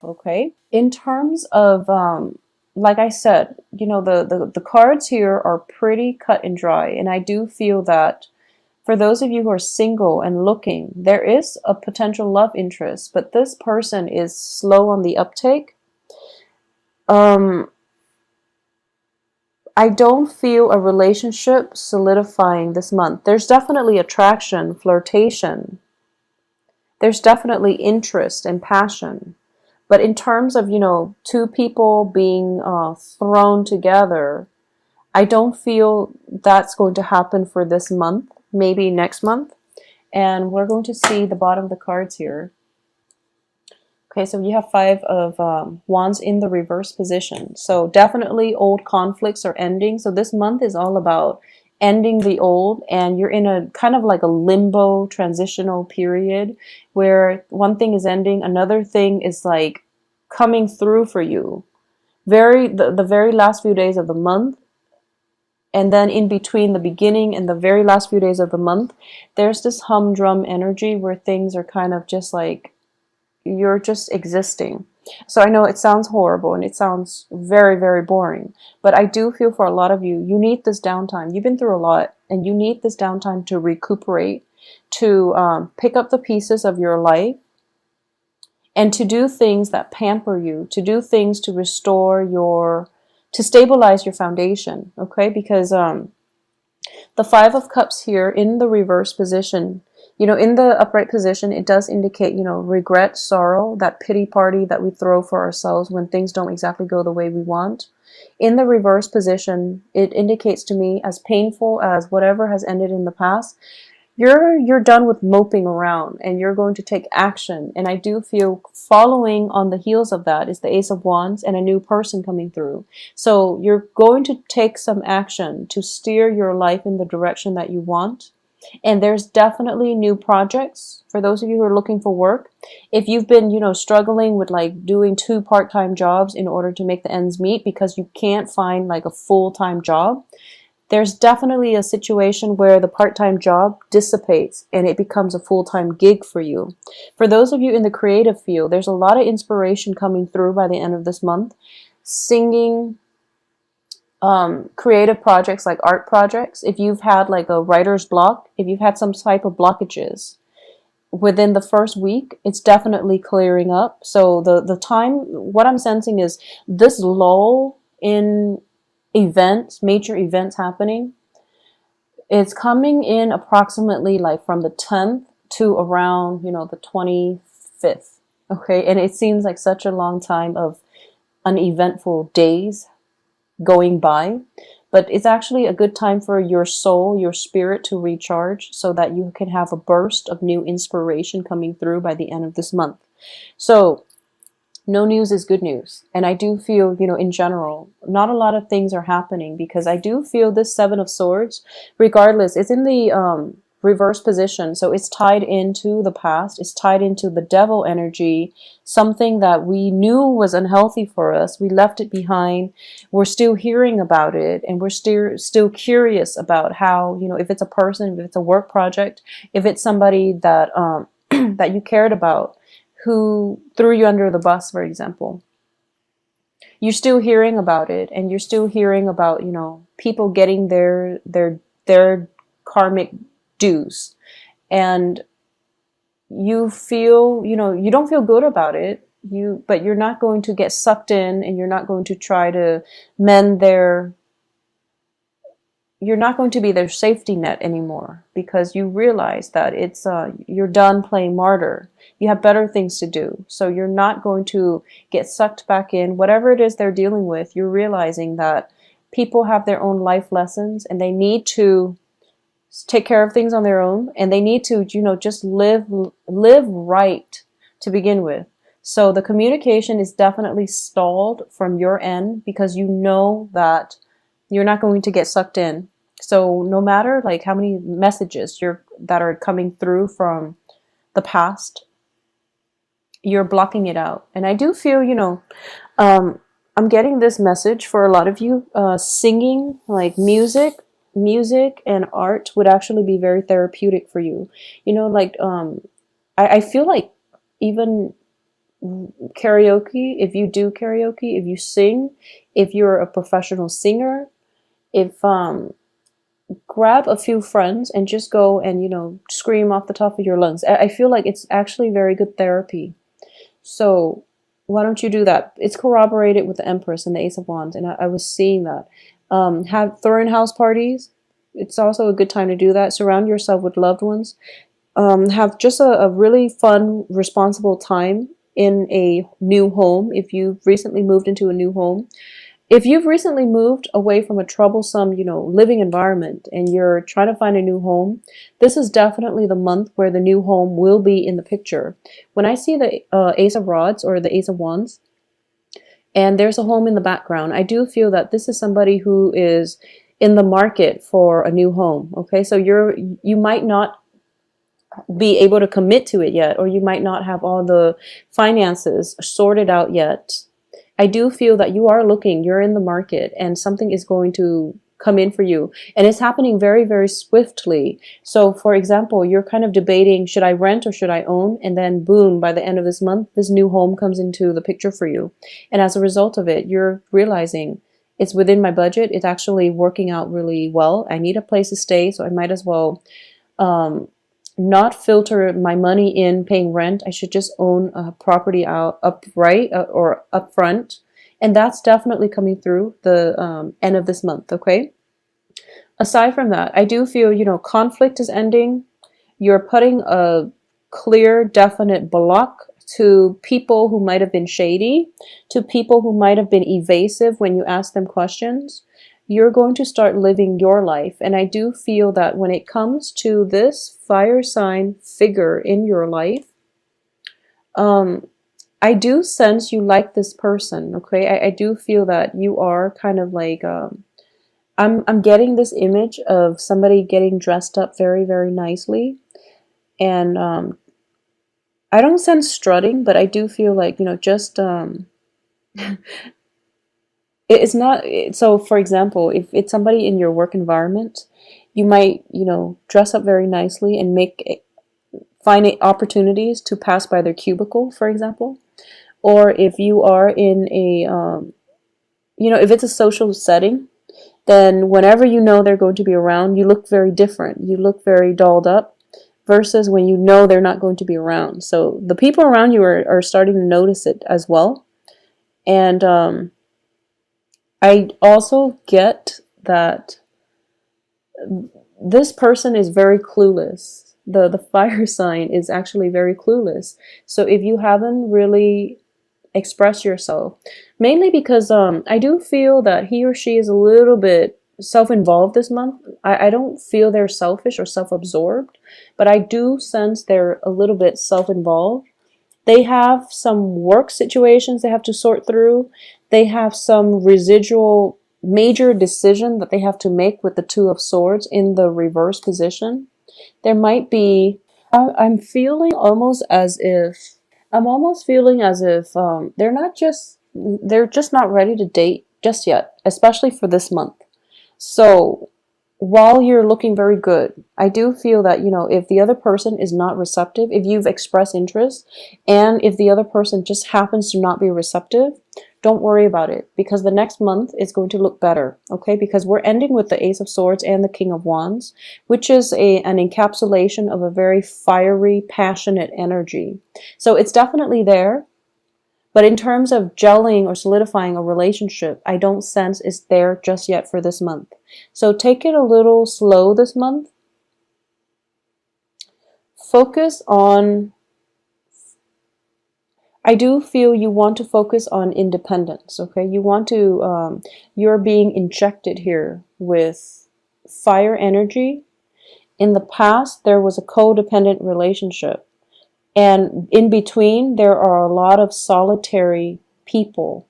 Okay. In terms of, like I said, the cards here are pretty cut and dry. And I do feel that for those of you who are single and looking, there is a potential love interest, but this person is slow on the uptake. Um, I don't feel a relationship solidifying this month. There's definitely attraction, flirtation. There's definitely interest and passion. But in terms of, two people being thrown together, I don't feel that's going to happen for this month, maybe next month. And we're going to see the bottom of the cards here. Okay, so you have five of wands in the reverse position. So definitely old conflicts are ending. So this month is all about ending the old, and you're in a kind of like a limbo transitional period where one thing is ending, another thing is like coming through for you. The very last few days of the month, and then in between the beginning and the very last few days of the month, there's this humdrum energy where things are kind of just like you're just existing. So I know it sounds horrible and it sounds very, very boring, but I do feel for a lot of you, you need this downtime. You've been through a lot and you need this downtime to recuperate, to pick up the pieces of your life and to do things that pamper you, to do things to restore to stabilize your foundation, okay? Because the Five of Cups here in the reverse position, in the upright position, it does indicate, regret, sorrow, that pity party that we throw for ourselves when things don't exactly go the way we want. In the reverse position, it indicates to me, as painful as whatever has ended in the past, you're done with moping around and you're going to take action. And I do feel following on the heels of that is the Ace of Wands and a new person coming through. So you're going to take some action to steer your life in the direction that you want. And there's definitely new projects for those of you who are looking for work. If you've been, struggling with like doing two part-time jobs in order to make the ends meet because you can't find like a full-time job, there's definitely a situation where the part-time job dissipates and it becomes a full-time gig for you. For those of you in the creative field, there's a lot of inspiration coming through by the end of this month. Singing, creative projects like art projects. If you've had like a writer's block, if you've had some type of blockages within the first week, it's definitely clearing up. So the time, what I'm sensing is this lull in events, major events happening, it's coming in approximately like from the 10th to around, the 25th. Okay. And it seems like such a long time of uneventful days going by, but it's actually a good time for your soul, your spirit to recharge so that you can have a burst of new inspiration coming through by the end of this month. So no news is good news. And I do feel, in general, not a lot of things are happening because I do feel this Seven of Swords, regardless, it's in the reverse position. So it's tied into the past. It's tied into the devil energy, something that we knew was unhealthy for us. We left it behind. We're still hearing about it. And we're still curious about how, if it's a person, if it's a work project, if it's somebody that, that you cared about, who threw you under the bus, for example. You're still hearing about it, and you're still hearing about, people getting their karmic dues. And you feel, you don't feel good about it. But you're not going to get sucked in, and you're not going to try to mend you're not going to be their safety net anymore because you realize that you're done playing martyr. You have better things to do. So you're not going to get sucked back in. Whatever it is they're dealing with, you're realizing that people have their own life lessons and they need to take care of things on their own, and they need to, just live right to begin with. So the communication is definitely stalled from your end because you know that you're not going to get sucked in. So no matter like how many messages that are coming through from the past, you're blocking it out. And I do feel, I'm getting this message for a lot of you. Singing, like music and art would actually be very therapeutic for you. I feel like even karaoke, if you do karaoke, if you sing, if you're a professional singer, if grab a few friends and just go and, scream off the top of your lungs. I feel like it's actually very good therapy. So why don't you do that? It's corroborated with the Empress and the Ace of Wands, and I was seeing that. Have throwing house parties. It's also a good time to do that. Surround yourself with loved ones. Have just a really fun, responsible time in a new home. If you've recently moved into a new home, if you've recently moved away from a troublesome, living environment and you're trying to find a new home, this is definitely the month where the new home will be in the picture. When I see the Ace of Rods or the Ace of Wands, and there's a home in the background, I do feel that this is somebody who is in the market for a new home. Okay, so you might not be able to commit to it yet, or you might not have all the finances sorted out yet. I do feel that you are looking, you're in the market, and something is going to come in for you. And it's happening very, very swiftly. So, for example, you're kind of debating, should I rent or should I own? And then, boom, by the end of this month, this new home comes into the picture for you. And as a result of it, you're realizing it's within my budget. It's actually working out really well. I need a place to stay, so I might as well not filter my money in paying rent. I should just own a property out upright or upfront. And that's definitely coming through the end of this month, okay? Aside from that, I do feel, conflict is ending. You're putting a clear, definite block to people who might have been shady, to people who might have been evasive when you ask them questions. You're going to start living your life. And I do feel that when it comes to this fire sign figure in your life, I do sense you like this person, okay? I do feel that you are kind of like, I'm getting this image of somebody getting dressed up very, very nicely. And I don't sense strutting, but I do feel like, just it's not. So for example, if it's somebody in your work environment, you might, dress up very nicely and find opportunities to pass by their cubicle, for example. Or if you are in a, if it's a social setting, then whenever they're going to be around, you look very different. You look very dolled up versus when they're not going to be around. So the people around you are starting to notice it as well. And I also get that this person is very clueless. The fire sign is actually very clueless. So if you haven't really expressed yourself, mainly because I do feel that he or she is a little bit self-involved this month. I don't feel they're selfish or self-absorbed, but I do sense they're a little bit self-involved. They have some work situations they have to sort through. They have some residual major decision that they have to make with the Two of Swords in the reverse position. There might be, I'm feeling almost as if, they're just not ready to date just yet, especially for this month. So while you're looking very good, I do feel that, if the other person is not receptive, if you've expressed interest, and if the other person just happens to not be receptive, don't worry about it, because the next month is going to look better, okay? Because we're ending with the Ace of Swords and the King of Wands, which is an encapsulation of a very fiery, passionate energy. So it's definitely there. But in terms of gelling or solidifying a relationship, I don't sense it's there just yet for this month. So take it a little slow this month. Focus on, I do feel you want to focus on independence, okay? You want to, you're being injected here with fire energy. In the past, there was a codependent relationship. And in between, there are a lot of solitary people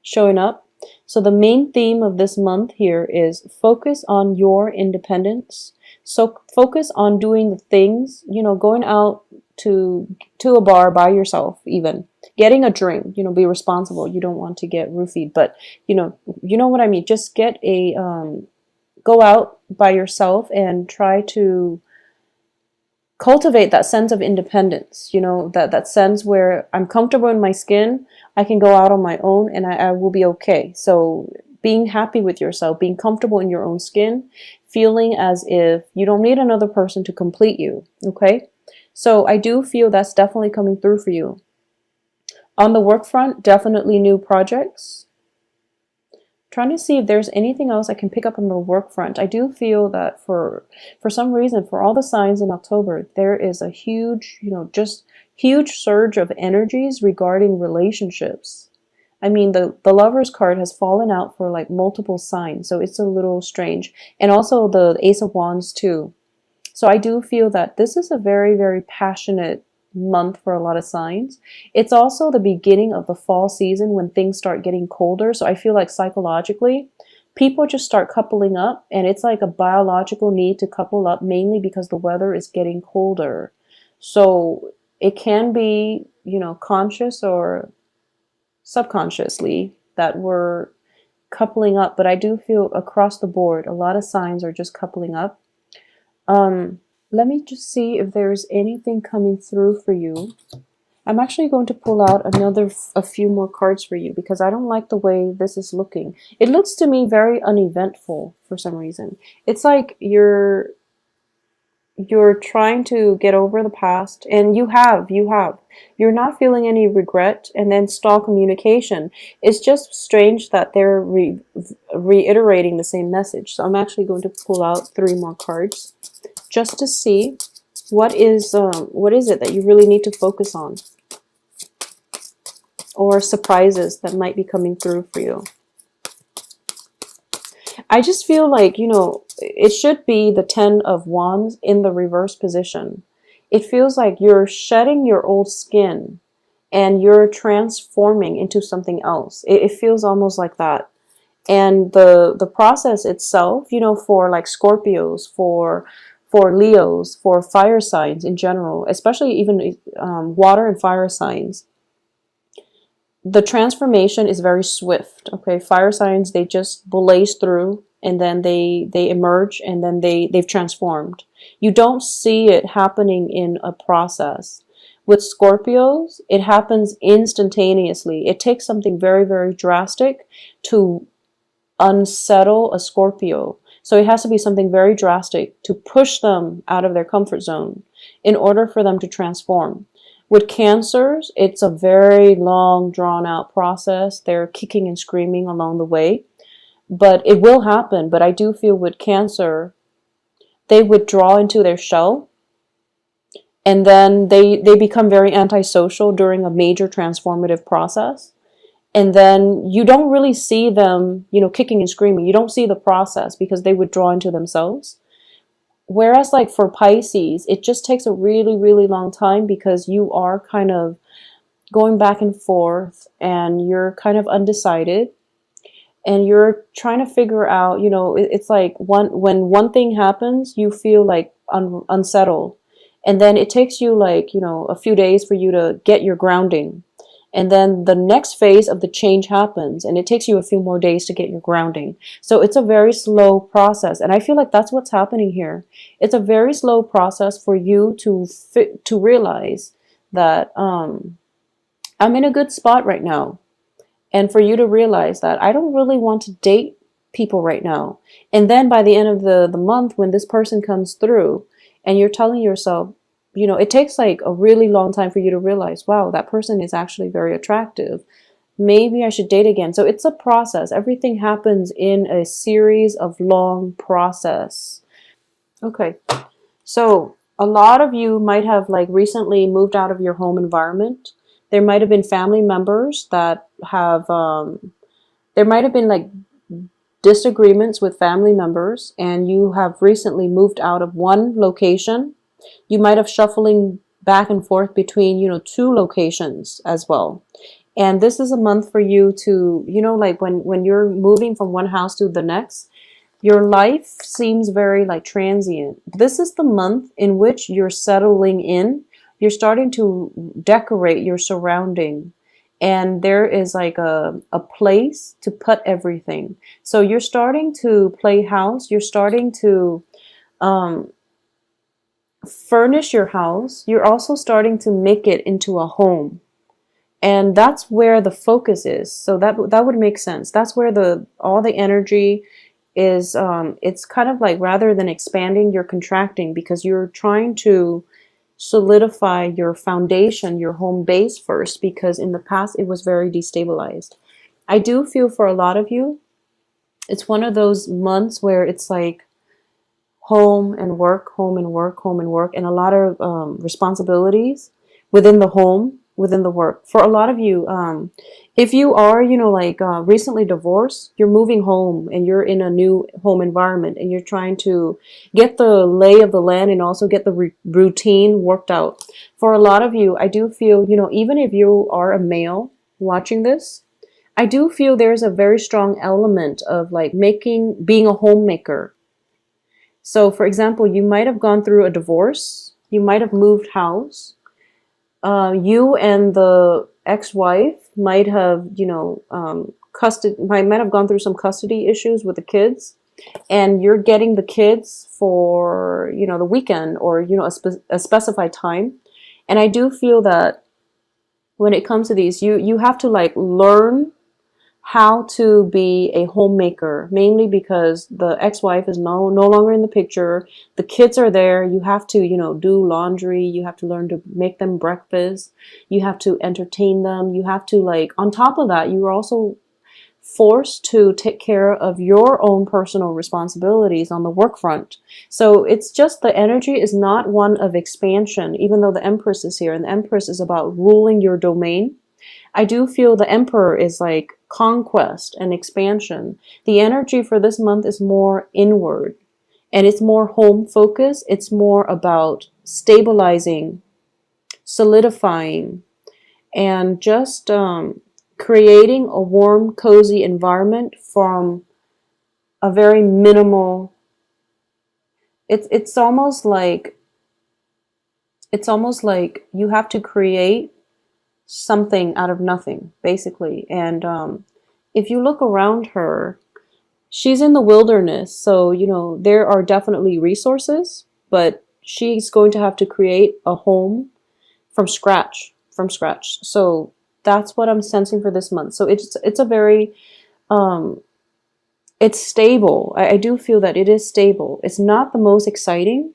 showing up. So the main theme of this month here is focus on your independence. So focus on doing the things, going out to a bar by yourself, even getting a drink, be responsible. You don't want to get roofied, but you know what I mean. Just get go out by yourself and try to cultivate that sense of independence, that sense where I'm comfortable in my skin, I can go out on my own and I will be okay. So being happy with yourself, being comfortable in your own skin, feeling as if you don't need another person to complete you, okay? So I do feel that's definitely coming through for you. On the work front, definitely new projects. Trying to see if there's anything else I can pick up on the work front. I do feel that for some reason, for all the signs in October, there is a huge, just huge surge of energies regarding relationships. I mean, the Lovers card has fallen out for like multiple signs, so it's a little strange. And also the Ace of Wands too. So I do feel that this is a very, very passionate month for a lot of signs. It's also the beginning of the fall season when things start getting colder. So I feel like psychologically, people just start coupling up, and it's like a biological need to couple up mainly because the weather is getting colder. So it can be, conscious or subconsciously that we're coupling up, but I do feel across the board, a lot of signs are just coupling up. Let me just see if there's anything coming through for you. I'm actually going to pull out a few more cards for you because I don't like the way this is looking. It looks to me very uneventful for some reason. It's like you're trying to get over the past, and you have. You're not feeling any regret, and then stall communication. It's just strange that they're reiterating the same message. So I'm actually going to pull out 3 more cards just to see what is it that you really need to focus on, or surprises that might be coming through for you. I just feel like, it should be the 10 of Wands in the reverse position. It feels like you're shedding your old skin and you're transforming into something else. It feels almost like that. And the process itself, for like Scorpios, for Leos, for fire signs in general, especially even water and fire signs, the transformation is very swift. Okay, fire signs, they just blaze through, and then they emerge, and then they've transformed. You don't see it happening in a process. With Scorpios, it happens instantaneously. It takes something very, very drastic to unsettle a Scorpio. So it has to be something very drastic to push them out of their comfort zone in order for them to transform. With Cancers, it's a very long, drawn-out process. They're kicking and screaming along the way. But it will happen. But I do feel with Cancer, they withdraw into their shell. And then they become very antisocial during a major transformative process. And then you don't really see them, kicking and screaming. You don't see the process because they withdraw into themselves. Whereas like for Pisces, it just takes a really, really long time because you are kind of going back and forth and you're kind of undecided and you're trying to figure out, it's like when one thing happens, you feel like unsettled. And then it takes you like, a few days for you to get your grounding. And then the next phase of the change happens, and it takes you a few more days to get your grounding. So it's a very slow process, and I feel like that's what's happening here. It's a very slow process for you to realize that I'm in a good spot right now, and for you to realize that I don't really want to date people right now. And then by the end of the month, when this person comes through, and you're telling yourself, it takes like a really long time for you to realize, wow, that person is actually very attractive. Maybe I should date again. So it's a process. Everything happens in a series of long process. Okay. So a lot of you might have like recently moved out of your home environment. There might have been family members that have, there might have been like disagreements with family members, and you have recently moved out of one location. You might have shuffling back and forth between, 2 locations as well. And this is a month for you to, like when you're moving from one house to the next, your life seems very like transient. This is the month in which you're settling in. You're starting to decorate your surrounding. And there is like a place to put everything. So you're starting to play house. You're starting to, furnish your house, you're also starting to make it into a home. And that's where the focus is. So that would make sense. That's where the all the energy is. It's kind of like, rather than expanding, you're contracting, because you're trying to solidify your foundation, your home base first, because in the past it was very destabilized. I do feel for a lot of you, it's one of those months where it's like home and work, home and work, home and work, and a lot of responsibilities within the home, within the work. For a lot of you, if you are, like recently divorced, you're moving home and you're in a new home environment and you're trying to get the lay of the land and also get the routine worked out. For a lot of you, I do feel, even if you are a male watching this, I do feel there's a very strong element of like being a homemaker. So, for example, you might have gone through a divorce, you might have moved house, you and the ex-wife might have, might have gone through some custody issues with the kids, and you're getting the kids for, the weekend, or, a specified time. And I do feel that when it comes to these, you have to like learn how to be a homemaker, mainly because the ex-wife is no longer in the picture. The kids are there. You have to, do laundry. You have to learn to make them breakfast. You have to entertain them. You have to, like, on top of that, you are also forced to take care of your own personal responsibilities on the work front. So it's just, the energy is not one of expansion, even though the Empress is here, and the Empress is about ruling your domain. I do feel the Emperor is like conquest and expansion. The energy for this month is more inward, and it's more home focused. It's more about stabilizing, solidifying, and just creating a warm, cozy environment from a very minimal. It's almost like you have to create something out of nothing, basically. And if you look around her, she's in the wilderness, so there are definitely resources, but she's going to have to create a home from scratch. So that's what I'm sensing for this month. So it's a very it's stable. I do feel that it is stable. It's not the most exciting,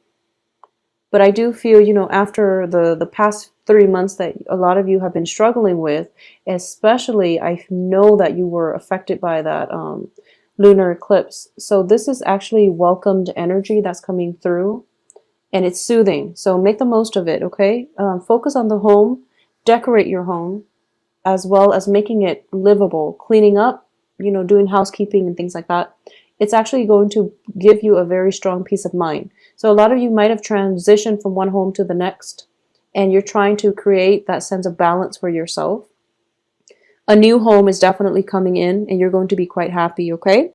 but I do feel, after the past 3 months that a lot of you have been struggling with, especially, I know that you were affected by that lunar eclipse. So this is actually welcomed energy that's coming through, and it's soothing. So make the most of it, okay? Focus on the home, decorate your home, as well as making it livable, cleaning up, doing housekeeping and things like that. It's actually going to give you a very strong peace of mind. So a lot of you might have transitioned from one home to the next, and you're trying to create that sense of balance for yourself. A new home is definitely coming in, and you're going to be quite happy, okay?